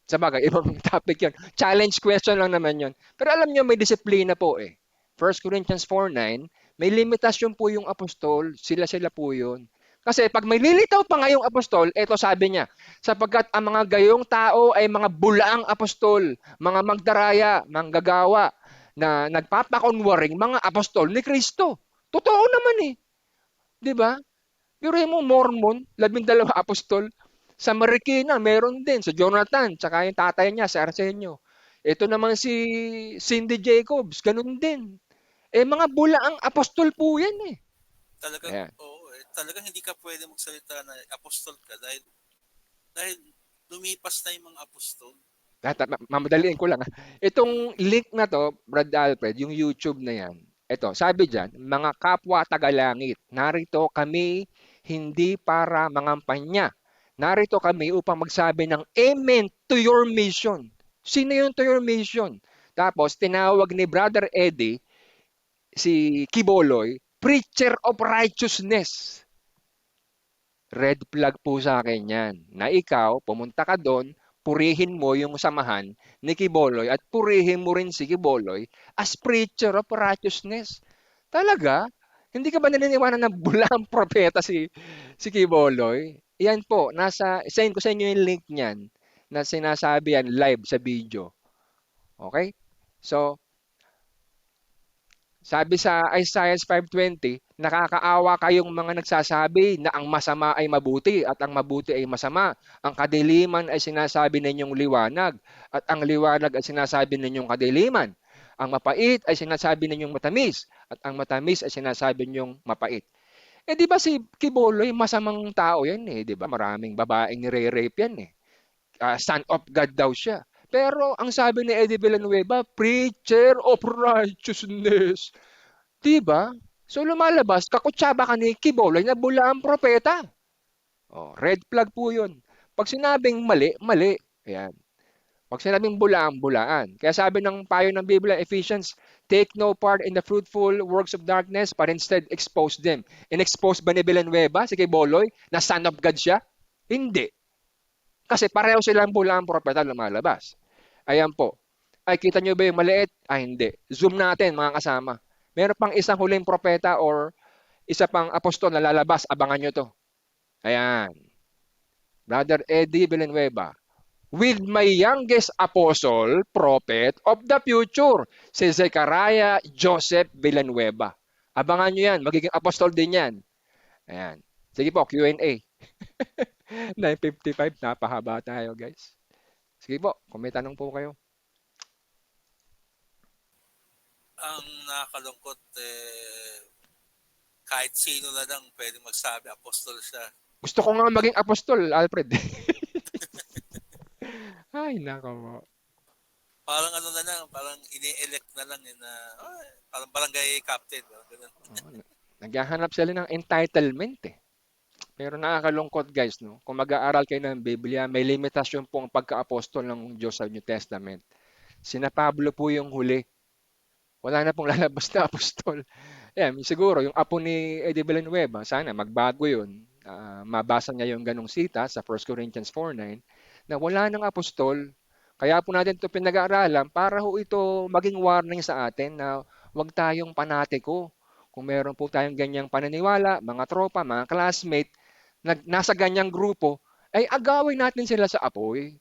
Sabagay, ibang topic yun. Challenge question lang naman yun. Pero alam nyo, may disiplina po eh. 1 Corinthians 4:9, may limitasyon po yung apostol, sila-sila po yun. Kasi pag may lilitaw pa nga yung apostol, eto sabi niya, sapagkat ang mga gayong tao ay mga bulaang apostol, mga magdaraya, manggagawa, na nagpapakunwaring mga apostol ni Kristo. Totoo naman eh. Di ba? Pero mo Mormon, 12 apostol. Sa Marikina, meron din. Sa Jonathan, tsaka yung tatay niya, si Arsenio. Ito naman si Cindy Jacobs, ganun din. Mga bulaang apostol po yan eh. Talagang, Ayan. oo, talagang hindi ka pwede magsalita na apostol ka dahil lumipas na yung mga apostol. Mamadaliin ko lang. Itong link na to, Brad Alfred, yung YouTube na yan. Ito, sabi dyan, mga kapwa tagalangit, narito kami hindi para mangampanya. Narito kami upang magsabi ng amen to your mission. Sino yung to your mission? Tapos, tinawag ni Brother Eddie, si Kiboloy, preacher of righteousness. Red flag po sa akin yan. Na ikaw, pumunta ka doon, purihin mo yung samahan ni Kiboloy at purihin mo rin si Kiboloy as preacher of righteousness. Talaga? Hindi ka ba naniniwala na bulang propeta si Kiboloy? Yan po, send ko sa inyo yung link niyan na sinasabi yan live sa video. Okay? So, sabi sa Isaiah 5:20, nakakaawa kayong mga nagsasabi na ang masama ay mabuti at ang mabuti ay masama. Ang kadiliman ay sinasabi ninyong liwanag at ang liwanag ay sinasabi ninyong kadiliman. Ang mapait ay sinasabi ninyong matamis at ang matamis ay sinasabi ninyong mapait. Di ba si Kiboloy masamang tao yan eh, di ba? Maraming babaeng nire-rape yan eh. Son of God daw siya. Pero ang sabi ni Eddie Villanueva, preacher of righteousness. 'Di ba? So lumalabas, kakutsaba ka ni Kibuloy na bula ang propeta. Oh, red flag po 'yun. Pag sinabing mali, mali. Ayan. Pag sinabing bulaan, bulaan. Kaya sabi ng payo ng Biblia, Ephesians, take no part in the fruitful works of darkness, but instead expose them. In-expose ba ni Villanueva, si Boloy, na son of God siya? Hindi. Kasi pareho silang bulang propeta lumalabas. Ayan po. Ay, kita nyo ba yung maliit? Ay, hindi. Zoom natin, mga kasama. Meron pang isang huling propeta or isa pang apostol na lalabas. Abangan nyo to. Ayan. Brother Eddie Villanueva. With my youngest apostle, prophet of the future, si Zechariah Joseph Villanueva. Abangan nyo yan. Magiging apostol din yan. Ayan. Sige po, Q&A. 9:55, napahaba tayo guys. Sige po, kung may tanong po kayo. Ang nakakalungkot, kahit sino na lang pwede magsabi, apostol siya. Gusto ko nga maging apostol, Alfred. Ay, nako po. Parang ano na lang, parang ini-elect na lang na, parang barangay captain. Ganun. Oh, naghahanap sila ng entitlement eh. Pero nakakalungkot guys, no? Kung mag-aaral kayo ng Biblia, may limitasyon po ang pagka-apostol ng Diyos sa New Testament. Sina Pablo po yung huli. Wala na pong lalabas na apostol. Yan, siguro yung apo ni Eddie Villanueva, sana magbago yun. Mabasa niya yung ganong sita sa 1 Corinthians 4:9 na wala nang apostol. Kaya po natin ito pinag-aaralan para ho ito maging warning sa atin na huwag tayong panatiko. Kung meron po tayong ganyang paniniwala, mga tropa, mga classmate, nasa ganyang grupo, ay agawin natin sila sa apoy.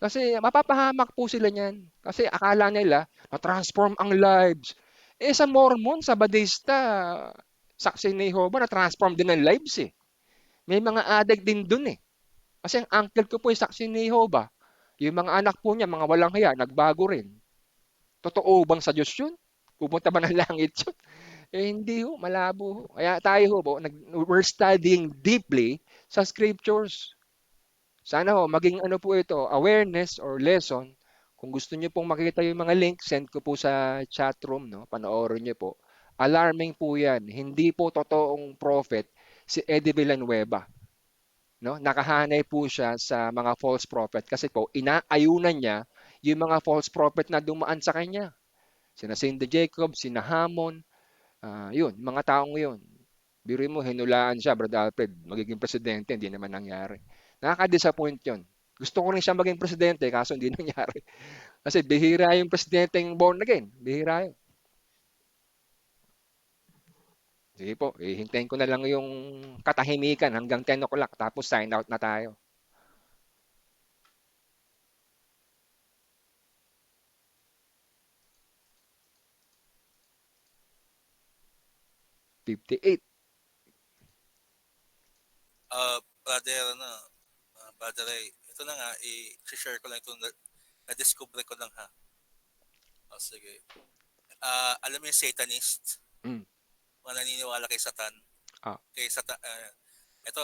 Kasi mapapahamak po sila niyan. Kasi akala nila na-transform ang lives. Eh sa Mormon, sa Badista, saksi ni Jehovah, na-transform din ang lives eh. May mga addict din dun eh. Kasi ang uncle ko po yung saksi ni Jehovah. Yung mga anak po niya, mga walang hiya, nagbago rin. Totoo bang sa Diyos yun? Pupunta ba ng langit yun? Eh hindi ho, malabo ho. Kaya tayo ho po, we're studying deeply sa scriptures. Sana ho, maging ano po ito, awareness or lesson. Kung gusto niyo pong makita yung mga link, send ko po sa chat room, no? Panoorin niyo po. Alarming po yan. Hindi po totoong prophet si Eddie Villanueva. No? Nakahanay po siya sa mga false prophet kasi po inaayunan niya yung mga false prophet na dumaan sa kanya. Sina Cindy Jacob, sina Hamon, yun, mga taong yun. Biruin mo, hinulaan siya, Brother Alfred, magiging presidente, hindi naman nangyari. Nakaka-disappoint yun. Gusto ko rin siya maging presidente, kaso hindi nangyari. Kasi bihira yung presidente yung born again. Bihira yun. Sige po, hintayin ko na lang yung katahimikan hanggang 10 o'clock, tapos sign out na tayo. 58. Brother, Brother Ray, ito na nga, i-share ko lang ito, na-discover ko lang ha. Sige. Alam mo yung Satanist? Mm. Mga naniniwala kay Satan? Ah. Kay Satan, ito,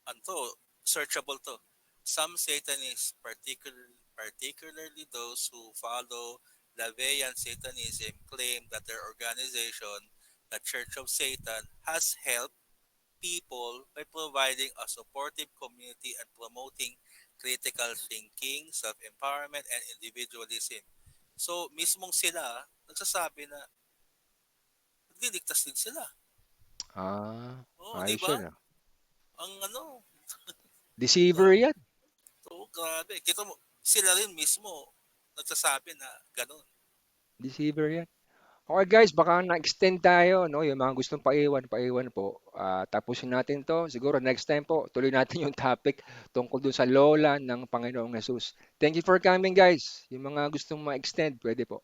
ano searchable to. Some Satanists, particularly those who follow Laveyan Satanism, claim that their organization, the Church of Satan, has helped people by providing a supportive community and promoting critical thinking, self-empowerment, and individualism. So, mismong sila, nagsasabi na nagliligtas din sila. Di Ayos ba? yun ah. Ang Deceiver yan. grabe. Kita mo, sila rin mismo nagsasabi na ganun. Deceiver yan. Okay guys, baka na-extend tayo, no? Yung mga gustong paiwan po. Tapusin natin to. Siguro next time po, tuloy natin yung topic tungkol dun sa lola ng Panginoong Jesus. Thank you for coming guys. Yung mga gustong ma-extend, pwede po.